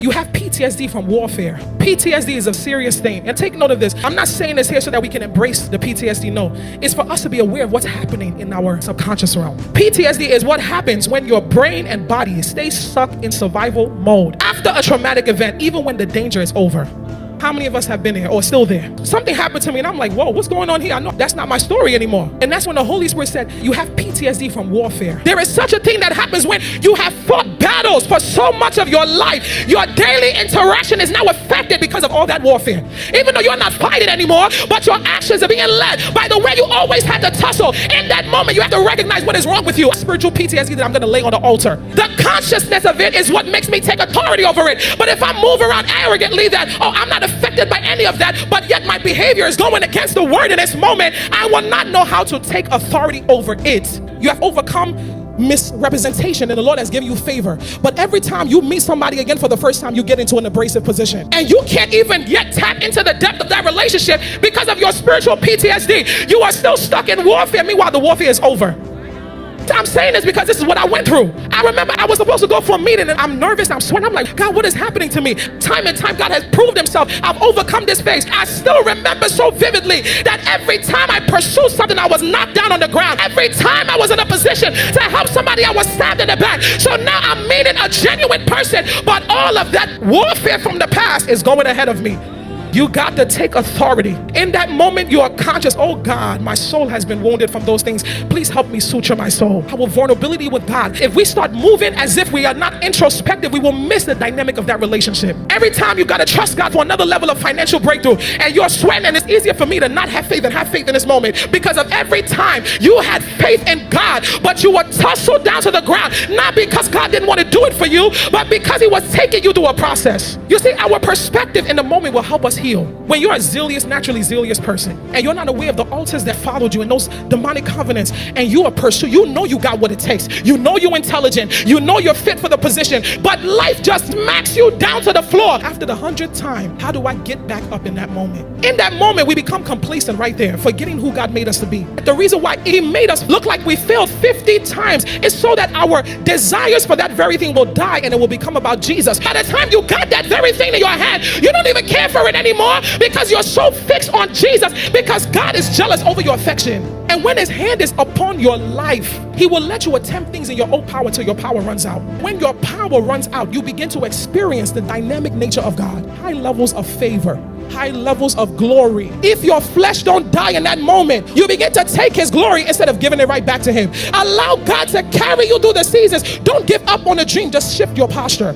You have PTSD from warfare. PTSD is a serious thing. And take note of this. I'm not saying this here so that we can embrace the PTSD. No, it's for us to be aware of what's happening in our subconscious realm. PTSD is what happens when your brain and body stay stuck in survival mode after a traumatic event, even when the danger is over. How many of us have been there or still there? Something happened to me and I'm like, whoa, what's going on here? I know that's not my story anymore. And that's when the Holy Spirit said, you have PTSD from warfare. There is such a thing that happens when you have fought battles for so much of your life. Your daily interaction is now affected because of all that warfare. Even though you're not fighting anymore, but your actions are being led by the way you always had to tussle. In that moment, you have to recognize what is wrong with you. Spiritual PTSD that I'm going to lay on the altar. The consciousness of it is what makes me take authority over it. But if I move around arrogantly that, oh, I'm not affected by any of that, but yet my behavior is going against the word in this moment, I will not know how to take authority over it. You have overcome misrepresentation and the Lord has given you favor. But every time you meet somebody again for the first time, you get into an abrasive position. And you can't even yet tap into the depth of that relationship because of your spiritual PTSD. You are still stuck in warfare. Meanwhile, the warfare is over. I'm saying this because this is what I went through. I remember I was supposed to go for a meeting and I'm nervous, I'm sweating. I'm like, God, what is happening to me? Time and time, God has proved himself. I've overcome this phase. I still remember so vividly that every time I pursued something, I was knocked down on the ground. Every time I was in a position to help somebody, I was stabbed in the back. So now I'm meeting a genuine person, but all of that warfare from the past is going ahead of me. You got to take authority. In that moment, you are conscious, oh God, my soul has been wounded from those things. Please help me suture my soul. Our vulnerability with God. If we start moving as if we are not introspective, we will miss the dynamic of that relationship. Every time you got to trust God for another level of financial breakthrough and you're sweating, and it's easier for me to not have faith than have faith in this moment because of every time you had faith in God, but you were tussled down to the ground, not because God didn't want to do it for you, but because he was taking you through a process. You see, our perspective in the moment will help us heal. When you're a naturally zealous person, and you're not aware of the altars that followed you and those demonic covenants, and you are pursuing, you know you got what it takes. You know you're intelligent. You know you're fit for the position, but life just smacks you down to the floor. After the 100th time, how do I get back up in that moment? In that moment, we become complacent right there, forgetting who God made us to be. The reason why he made us look like we failed 50 times is so that our desires for that very thing will die and it will become about Jesus. By the time you got that very thing in your hand, you don't even care for it anymore, because you're so fixed on Jesus, because God is jealous over your affection. And when his hand is upon your life, he will let you attempt things in your own power till your power runs out. When your power runs out, you begin to experience the dynamic nature of God. High levels of favor, high levels of glory. If your flesh don't die in that moment, you begin to take his glory instead of giving it right back to him. Allow God to carry you through the seasons. Don't give up on a dream, just shift your posture.